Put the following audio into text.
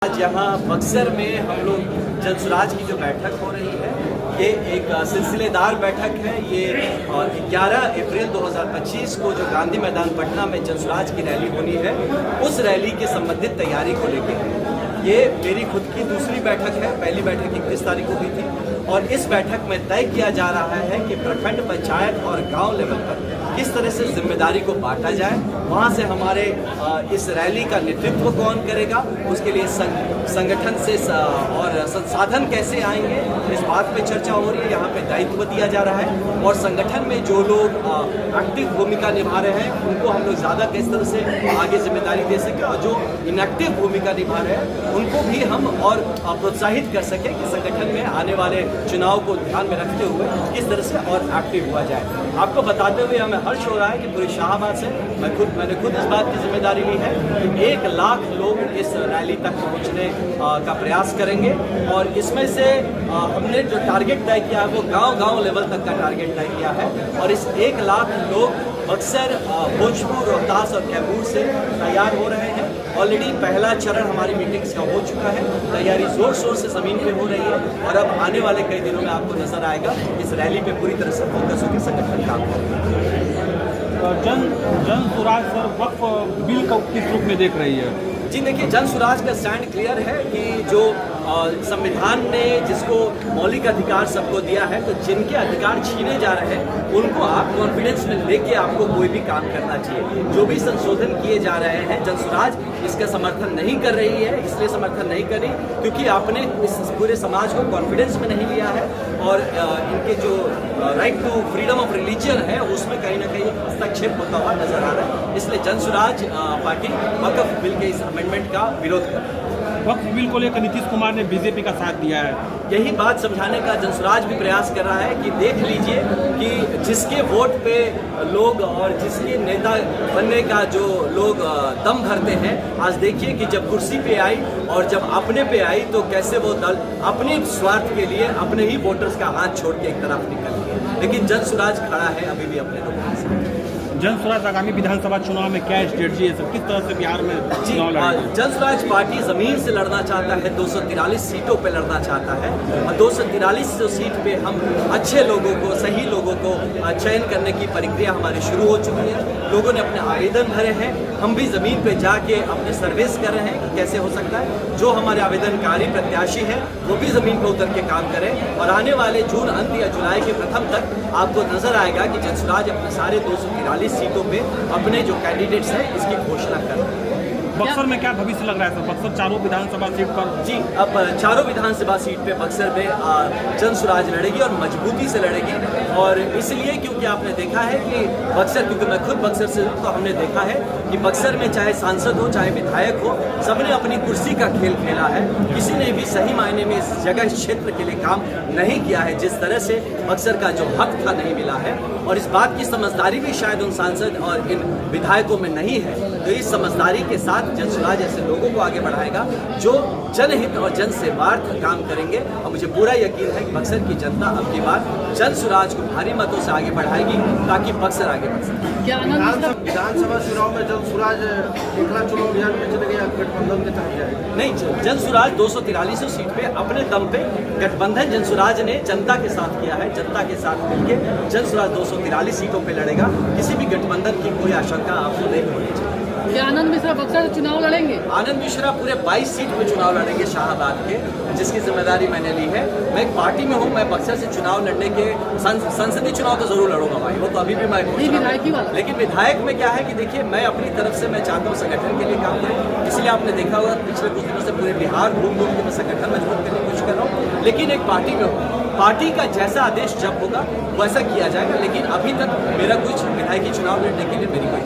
आज यहाँ बक्सर में हम लोग जनसुराज की जो बैठक हो रही है, ये एक सिलसिलेदार बैठक है। ये 11 अप्रैल 2025 को जो गांधी मैदान पटना में जनसुराज की रैली होनी है, उस रैली की संबंधित तैयारी को लेकर ये मेरी खुद की दूसरी बैठक है। पहली बैठक 31 तारीख को हुई थी और इस बैठक में तय किया जा रहा है कि प्रखंड, पंचायत और गांव लेवल पर किस तरह से जिम्मेदारी को बांटा जाए। वहाँ से हमारे इस रैली का नेतृत्व कौन करेगा, उसके लिए संगठन से और संसाधन कैसे आएंगे, इस बात पे चर्चा हो रही है। यहाँ पे दायित्व दिया जा रहा है और संगठन में जो लोग एक्टिव भूमिका निभा रहे हैं उनको हम लोग ज़्यादा किस तरह से आगे जिम्मेदारी दे सकें और जो इनएक्टिव भूमिका निभा रहे हैं उनको भी हम और प्रोत्साहित कर सकें कि संगठन में आने वाले चुनाव को ध्यान में रखते हुए किस तरह से और एक्टिव हुआ जाए। आपको बताते हुए हमें हर्ष हो रहा है कि पूरे शाहबाद से मैंने खुद इस बात की जिम्मेदारी ली है कि 1 लाख लोग इस रैली तक पहुंचने का प्रयास करेंगे और इसमें से हमने जो टारगेट तय किया है वो गांव लेवल तक का टारगेट तय किया है और इस 1 लाख लोग बक्सर, भोजपुर, रोहतास और कैमूर से तैयार हो रहे हैं। ऑलरेडी पहला चरण हमारी मीटिंग्स का हो चुका है। तैयारी जोर शोर से ज़मीन पे हो रही है और अब आने वाले कई दिनों में आपको नजर आएगा इस रैली पे पूरी तरह से फोकस होकर संगठन काम करेगा। जनसुराज सर वक्फ बिल को किस रूप में देख रही है? जी देखिए, जनसुराज का स्टैंड क्लियर है कि जो संविधान ने जिसको मौलिक अधिकार सबको दिया है, तो जिनके अधिकार छीने जा रहे हैं उनको आप कॉन्फिडेंस में लेके आपको कोई भी काम करना चाहिए। जो भी संशोधन किए जा रहे हैं, जनसुराज इसका समर्थन नहीं कर रही है। इसलिए समर्थन नहीं कर रही क्योंकि आपने इस पूरे समाज को कॉन्फिडेंस में नहीं लिया है और इनके जो right to freedom of religion है उसमें कहीं ना कहीं हस्तक्षेप होता हुआ नजर आ रहा है। इसलिए जनसुराज पार्टी वक्फ बिल के इस अमेंडमेंट का विरोध कर रही है। वक्फ बिल को लेकर नीतीश कुमार ने बीजेपी का साथ दिया है। यही बात समझाने का जनसुराज भी प्रयास कर रहा है कि देख लीजिए कि जिसके वोट पे लोग और जिसके नेता बनने का जो लोग दम भरते हैं, आज देखिए कि जब कुर्सी पे आई और जब अपने पे आई तो कैसे वो दल अपने स्वार्थ के लिए अपने ही वोटर्स का हाथ छोड़ के एक तरफ निकल गए। लेकिन जनसुराज खड़ा है अभी भी अपने लोगों के साथ। जनसुराज आगामी विधानसभा चुनाव में क्या स्ट्रेटजी है सर, किस तरह से बिहार में चुनाव लड़ेगी? जनसुराज पार्टी जमीन से लड़ना चाहता है, 243 सीटों पे लड़ना चाहता है और 243 सीट पे हम अच्छे लोगों को, सही लोगों को चयन करने की प्रक्रिया हमारी शुरू हो चुकी है। लोगों ने अपने आवेदन भरे हैं, हम भी जमीन पे जाके अपने सर्वेस कर रहे हैं कि कैसे हो सकता है। जो हमारे आवेदनकारी प्रत्याशी हैं वो भी जमीन पे उतर के काम करें और आने वाले जून अंत या जुलाई के प्रथम तक आपको नजर आएगा कि जनसुराज अपने सारे 243 सीटों पे अपने जो कैंडिडेट्स हैं इसकी घोषणा कर रहे हैं। बक्सर में क्या भविष्य लग रहा है सर? बक्सर चारों विधानसभा सीट पर जी, अब चारों विधानसभा सीट पे बक्सर में जनसुराज लड़ेगी और मजबूती से लड़ेगी। और इसलिए क्योंकि आपने देखा है कि बक्सर, क्योंकि मैं खुद बक्सर से हूं, तो हमने देखा है कि बक्सर में चाहे सांसद हो चाहे विधायक हो, सबने अपनी कुर्सी का खेल खेला है। किसी ने भी सही मायने में इस जगह, इस क्षेत्र के लिए काम नहीं किया है। जिस तरह से बक्सर का जो हक था नहीं मिला है और इस बात की समझदारी भी शायद उन सांसद और इन विधायकों में नहीं है। तो इस समझदारी के साथ जनसुराज ऐसे लोगों को आगे बढ़ाएगा जो जनहित और जन सेवार्थ काम करेंगे और मुझे पूरा यकीन है कि बक्सर की जनता अब की बार जनसुराज को भारी मतों से आगे बढ़ाएगी ताकि बक्सर आगे बढ़ सके। विधानसभा चुनाव में जनसुराज एकला चुनाव अभियान में चले गए, गठबंधन के तहत जाएगा? नहीं, जनसुराज 243 सीट पे अपने दम पे गठबंधन जनसुराज ने जनता के साथ किया है। जनता के साथ मिलकर जनसुराज 243 सीटों पे लड़ेगा। किसी भी गठबंधन की कोई आशंका आपको नहीं होनी चाहिए। क्या आनंद मिश्रा बक्सर से चुनाव लड़ेंगे? आनंद मिश्रा पूरे 22 सीट पे चुनाव लड़ेंगे शाहबाद के, जिसकी जिम्मेदारी मैंने ली है। मैं एक पार्टी में हूँ, मैं बक्सर से चुनाव लड़ने के संसदीय चुनाव तो जरूर लड़ूंगा भाई, वो तो अभी भी मैं विधायकी वाला। लेकिन विधायक में क्या है कि देखिए, मैं अपनी तरफ से मैं चाहता हूँ संगठन के लिए काम करूँ। इसलिए आपने देखा होगा पिछले कुछ दिनों से पूरे बिहार घूम के मैं संगठन मजबूत करने की कोशिश कर रहा हूँ। लेकिन एक पार्टी में हूँ, पार्टी का जैसा आदेश जब होगा वैसा किया जाएगा। लेकिन अभी तक मेरा कुछ विधायकी चुनाव लड़ने के लिए मेरी कोई